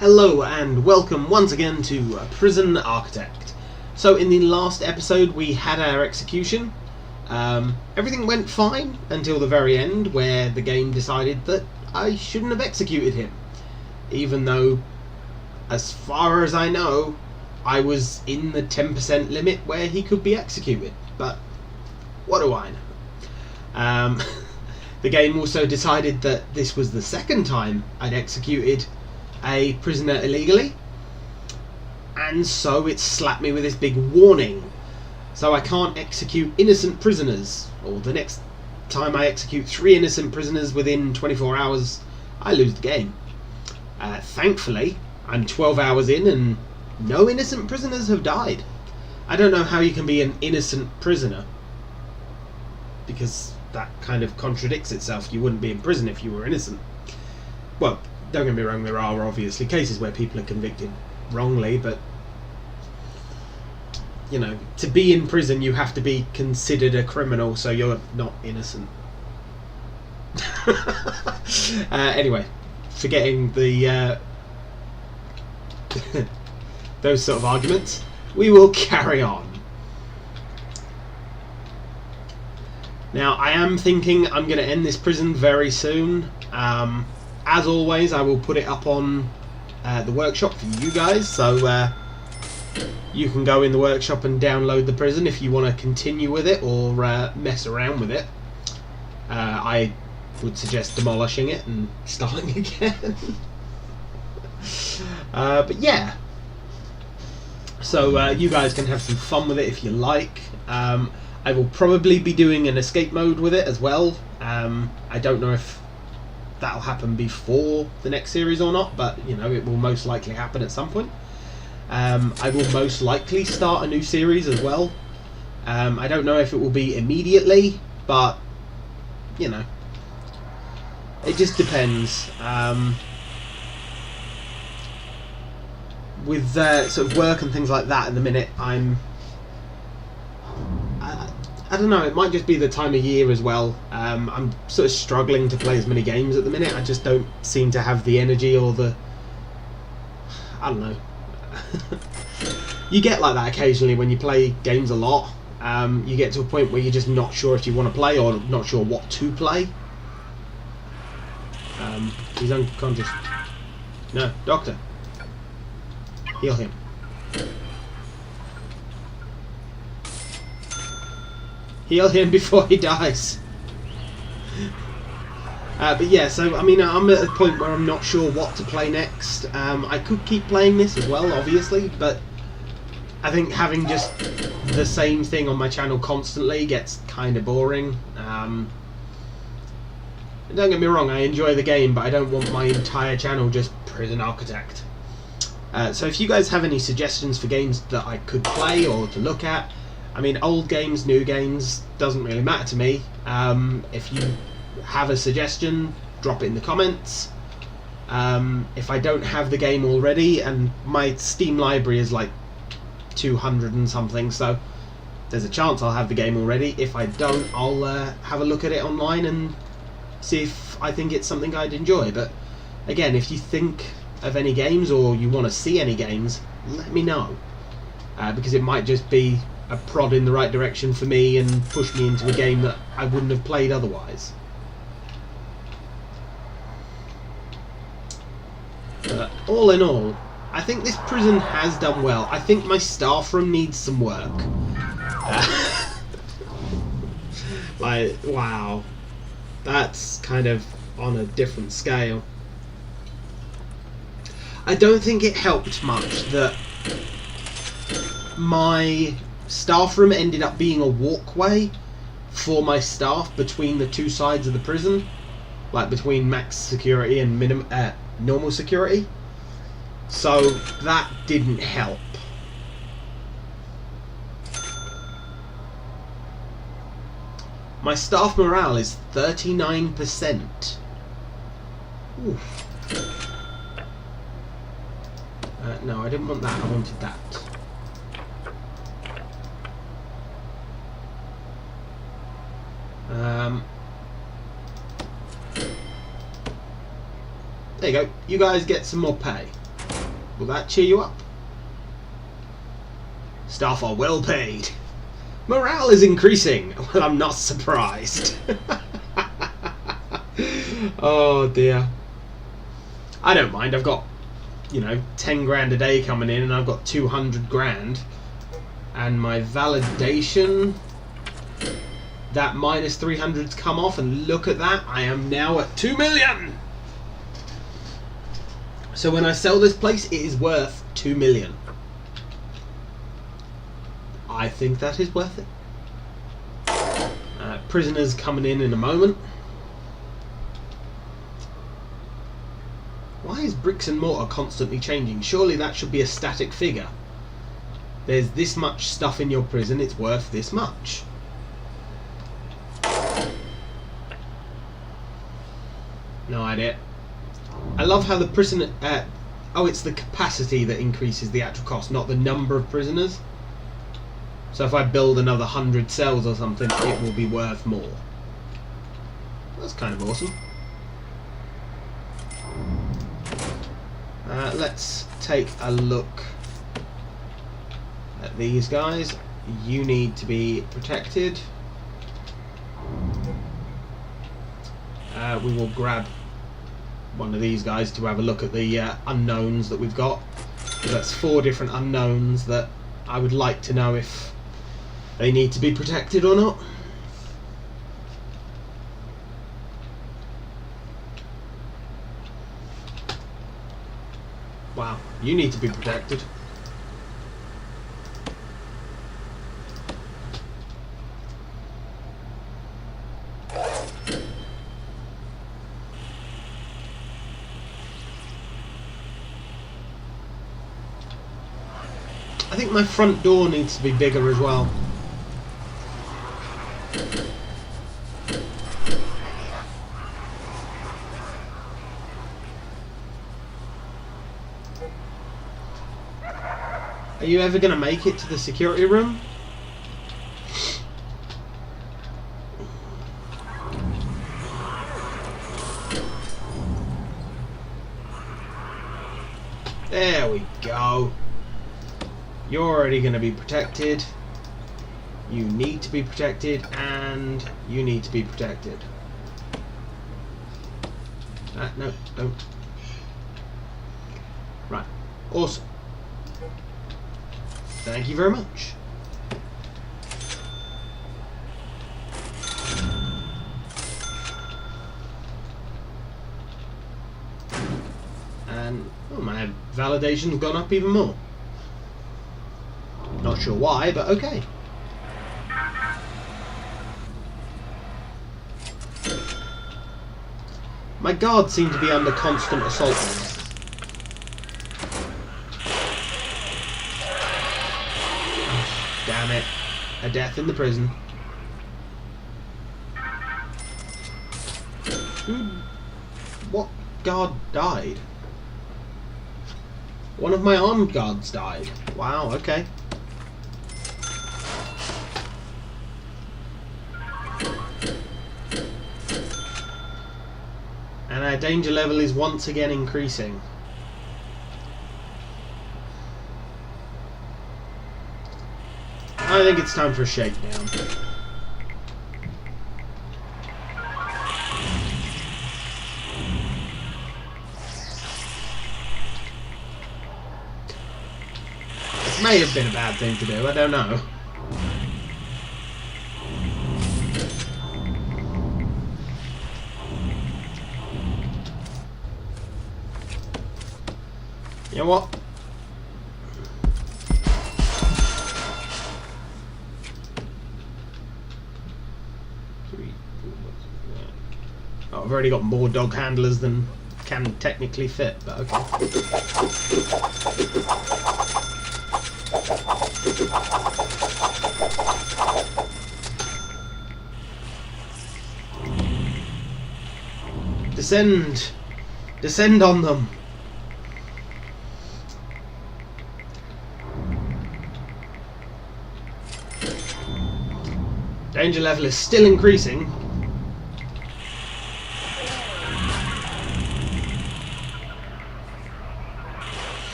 Hello and welcome once again to Prison Architect. So in the last episode we had our execution. Everything went fine until the very end, where the game decided that I shouldn't have executed him. Even though, as far as I know, I was in the 10% limit where he could be executed. But what do I know? The game also decided that this was the second time I'd executed a prisoner illegally, and so it slapped me with this big warning. So I can't execute innocent prisoners, or the next time I execute 3 innocent prisoners within 24 hours, I lose the game. Thankfully, I'm 12 hours in and no innocent prisoners have died. I don't know how you can be an innocent prisoner, because that kind of contradicts itself. You wouldn't be in prison if you were innocent. Well, don't get me wrong, there are obviously cases where people are convicted wrongly, but you know, to be in prison you have to be considered a criminal, so you're not innocent. Anyway, forgetting the those sort of arguments, we will carry on. Now, I am thinking I'm going to end this prison very soon. As always, I will put it up on the workshop for you guys, so you can go in the workshop and download the prison if you want to continue with it or mess around with it. I would suggest demolishing it and starting again. But yeah, so you guys can have some fun with it if you like. I will probably be doing an escape mode with it as well. I don't know if that'll happen before the next series or not, but you know, it will most likely happen at some point. I will most likely start a new series as well. I don't know if it will be immediately, but you know, it just depends. With sort of work and things like that at the minute, I don't know, it might just be the time of year as well. I'm sort of struggling to play as many games at the minute. I just don't seem to have the energy or the... I don't know. You get like that occasionally when you play games a lot. You get to a point where you're just not sure if you want to play or not sure what to play. He's unconscious. No, doctor. Heal him. Heal him before he dies. But yeah, so I mean, I'm at a point where I'm not sure what to play next. I could keep playing this as well, obviously, but I think having just the same thing on my channel constantly gets kind of boring. Don't get me wrong, I enjoy the game, but I don't want my entire channel just Prison Architect. So if you guys have any suggestions for games that I could play or to look at, I mean, old games, new games, doesn't really matter to me. If you have a suggestion, drop it in the comments. If I don't have the game already, and my Steam library is like 200 and something, so there's a chance I'll have the game already. If I don't, I'll have a look at it online and see if I think it's something I'd enjoy. But again, if you think of any games or you want to see any games, let me know, because it might just be a prod in the right direction for me and push me into a game that I wouldn't have played otherwise. But all in all, I think this prison has done well. I think my staff room needs some work. Like, wow, that's kind of on a different scale. I don't think it helped much that my staff room ended up being a walkway for my staff between the two sides of the prison, like between max security and normal security, so that didn't help. My staff morale is 39%. Oof. No, I didn't want that, I wanted that. There you go. You guys get some more pay. Will that cheer you up? Staff are well paid. Morale is increasing. Well, I'm not surprised. Oh dear. I don't mind. I've got, you know, 10 grand a day coming in, and I've got 200 grand. And my validation, that minus 300's come off, and look at that. I am now at 2 million. So when I sell this place, it is worth 2 million. I think that is worth it. Prisoners coming in a moment. Why is bricks and mortar constantly changing? Surely that should be a static figure. There's this much stuff in your prison, it's worth this much. No idea. I love how the prison... oh, it's the capacity that increases the actual cost, not the number of prisoners. So if I build another 100 cells or something, it will be worth more. That's kind of awesome. Let's take a look at these guys. You need to be protected. We will grab one of these guys to have a look at the unknowns that we've got. So that's 4 different unknowns that I would like to know if they need to be protected or not. Wow, you need to be protected. I think my front door needs to be bigger as well. Are you ever going to make it to the security room? There we go. You're already going to be protected. You need to be protected, and you need to be protected. No, don't. Right. Awesome. Thank you very much. And oh, my validation's gone up even more. Not sure why, but okay. My guards seem to be under constant assault now. Damn it. A death in the prison. What guard died? One of my armed guards died. Wow, okay. And our danger level is once again increasing. I think it's time for a shakedown. This may have been a bad thing to do, I don't know. You know what? Oh, I've already got more dog handlers than can technically fit, but okay. Descend! Descend on them! Danger level is still increasing.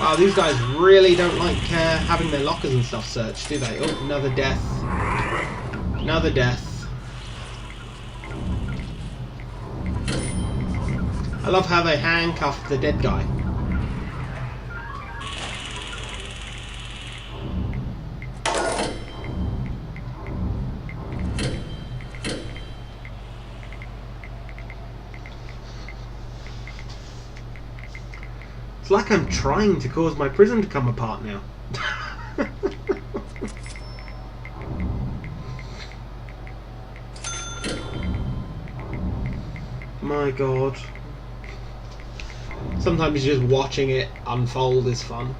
Oh, these guys really don't like having their lockers and stuff searched, do they? Oh, another death. Another death. I love how they handcuffed the dead guy. It's like I'm trying to cause my prison to come apart now. My god. Sometimes just watching it unfold is fun.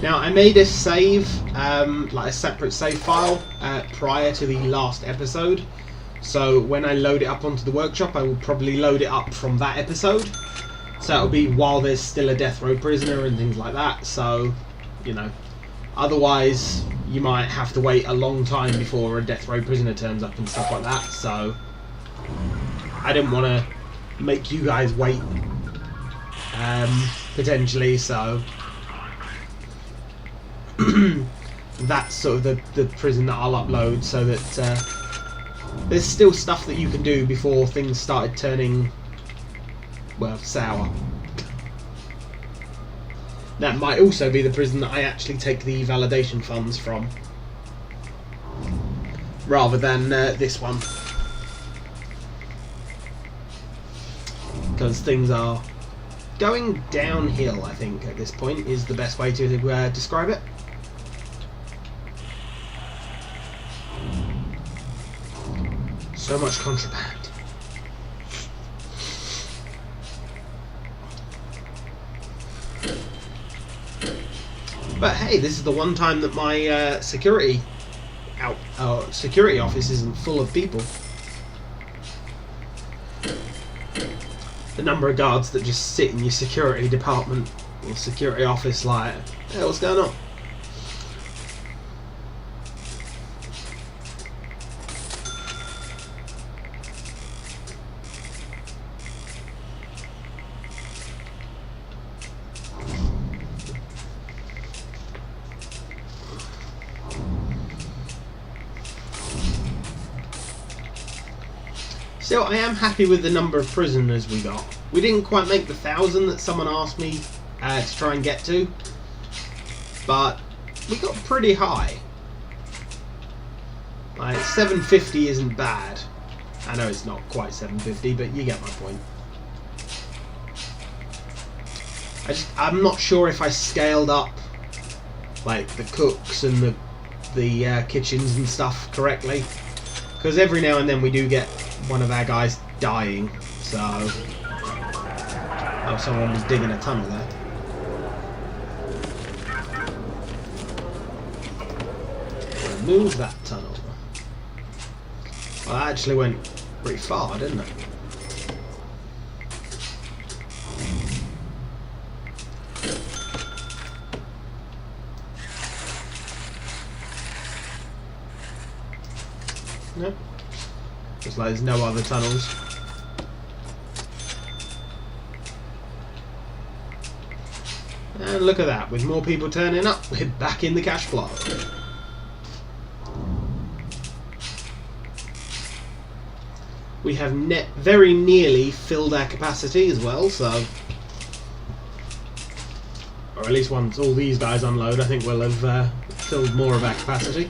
Now, I made a save, like a separate save file, prior to the last episode. So when I load it up onto the workshop, I will probably load it up from that episode. So it'll be while there's still a death row prisoner and things like that. So, you know, otherwise you might have to wait a long time before a death row prisoner turns up and stuff like that. So I didn't want to make you guys wait, potentially, so that's sort of the prison that I'll upload, so that there's still stuff that you can do before things started turning, well, sour. That might also be the prison that I actually take the validation funds from, rather than this one, because things are going downhill, I think, at this point is the best way to describe it. So much contraband. But hey, this is the one time that my security office isn't full of people. The number of guards that just sit in your security department or security office like, hey, what's going on? Still, I am happy with the number of prisoners we got. We didn't quite make the 1,000 that someone asked me to try and get to, but we got pretty high. Like, 750 isn't bad. I know it's not quite 750, but you get my point. I'm not sure if I scaled up like the cooks and the kitchens and stuff correctly, because every now and then we do get one of our guys dying, so... Oh, someone was digging a tunnel there. Remove that tunnel. Well, that actually went pretty far, didn't it? No. Looks like there's no other tunnels. And look at that, with more people turning up, we're back in the cash flow. We have very nearly filled our capacity as well, so... Or at least once all these guys unload, I think we'll have filled more of our capacity.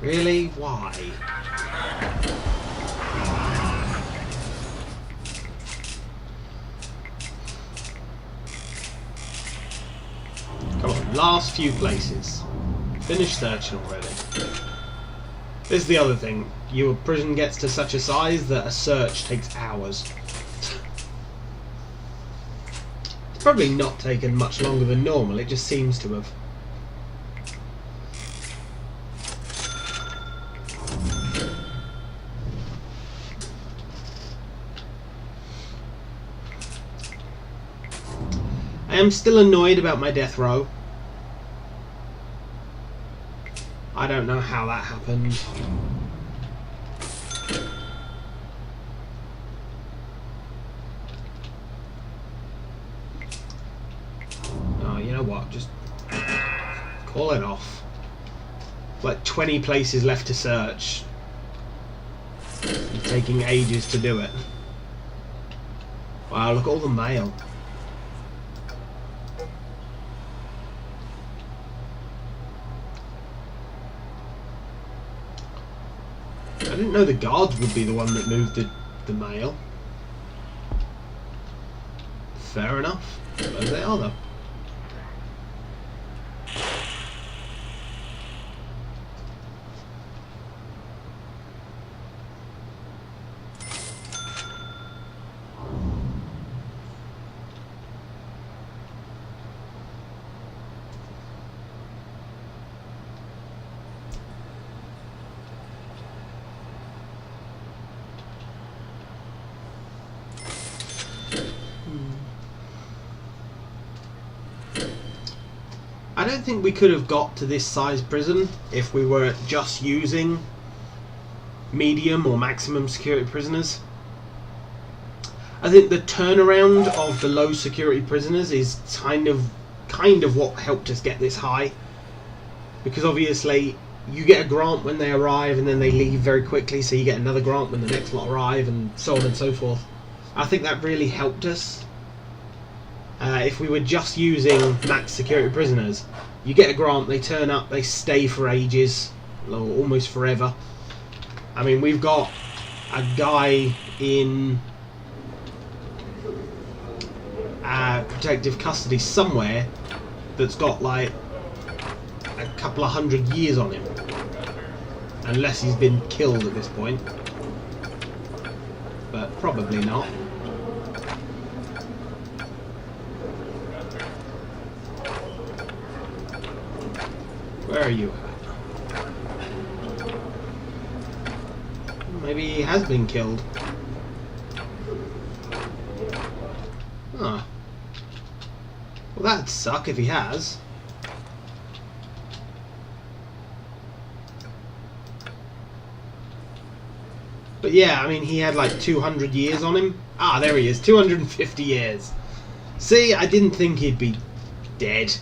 Really? Why? Come on, last few places. Finish searching already. This is the other thing. Your prison gets to such a size that a search takes hours. It's probably not taken much longer than normal, it just seems to have. am still annoyed about my death row. I don't know how that happened. Oh, you know what? Just call it off. Like 20 places left to search. It's taking ages to do it. Wow, look at all the mail. I didn't know the guards would be the one that moved the mail. Fair enough. There they are though. I don't think we could have got to this size prison if we were just using medium or maximum security prisoners. I think the turnaround of the low security prisoners is kind of what helped us get this high, because obviously you get a grant when they arrive and then they leave very quickly, so you get another grant when the next lot arrive, and so on and so forth. I think that really helped us. If we were just using max security prisoners, you get a grant, they turn up, they stay for ages, or almost forever. I mean, we've got a guy in protective custody somewhere that's got like a couple of 100 years on him, unless he's been killed at this point, but probably not. Where are you at? Maybe he has been killed. Huh. Well, that'd suck if he has. But yeah, I mean, he had like 200 years on him. Ah, there he is, 250 years. See, I didn't think he'd be dead.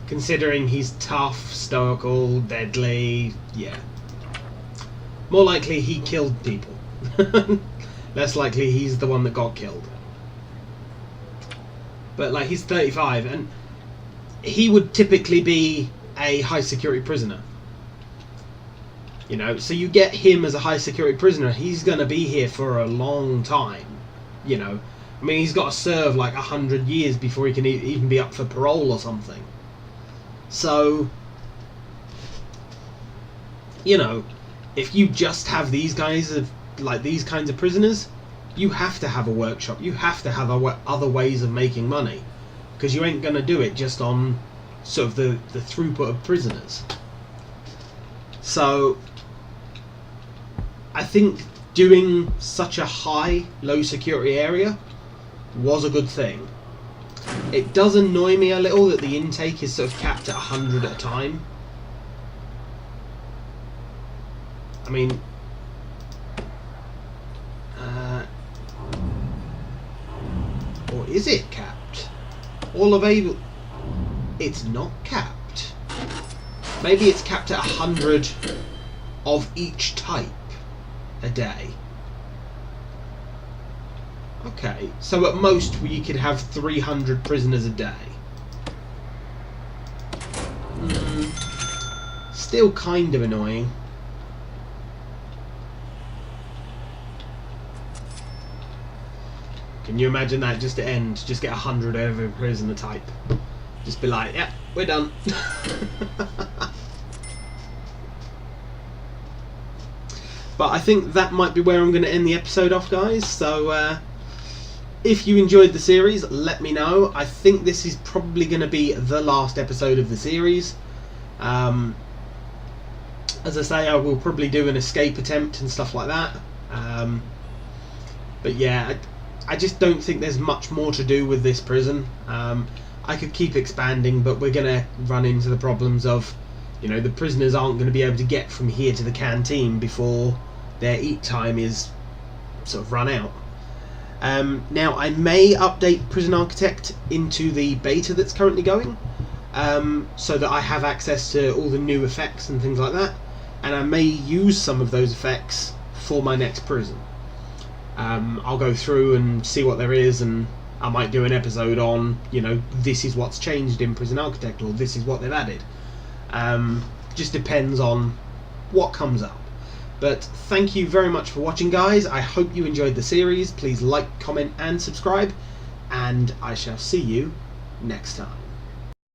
Considering he's tough, stoical, deadly, yeah. More likely he killed people. Less likely he's the one that got killed. But like, he's 35 and he would typically be a high security prisoner. You know, so you get him as a high security prisoner, he's gonna be here for a long time. You know, I mean, he's got to serve like 100 years before he can even be up for parole or something. So, you know, if you just have these guys, like these kinds of prisoners, you have to have a workshop. You have to have other ways of making money, because you ain't going to do it just on sort of the throughput of prisoners. So, I think doing such a high, low security area was a good thing. It does annoy me a little that the intake is sort of capped at 100 at a time. I mean, or is it capped? All available. It's not capped. Maybe it's capped at 100 of each type a day. Okay, so at most you could have 300 prisoners a day. Still kind of annoying. Can you imagine that just to end? Just get 100 of every prisoner type. Just be like, yeah, we're done. But I think that might be where I'm going to end the episode off, guys. So, if you enjoyed the series, let me know. I think this is probably going to be the last episode of the series. As I say, I will probably do an escape attempt and stuff like that. But yeah, I just don't think there's much more to do with this prison. I could keep expanding, but we're going to run into the problems of, the prisoners aren't going to be able to get from here to the canteen before their eat time is sort of run out. Now, I may update Prison Architect into the beta that's currently going, so that I have access to all the new effects and things like that, and I may use some of those effects for my next prison. I'll go through and see what there is, and I might do an episode on, this is what's changed in Prison Architect, or this is what they've added. Just depends on what comes up. But thank you very much for watching, guys. I hope you enjoyed the series. Please like, comment and subscribe, and I shall see you next time.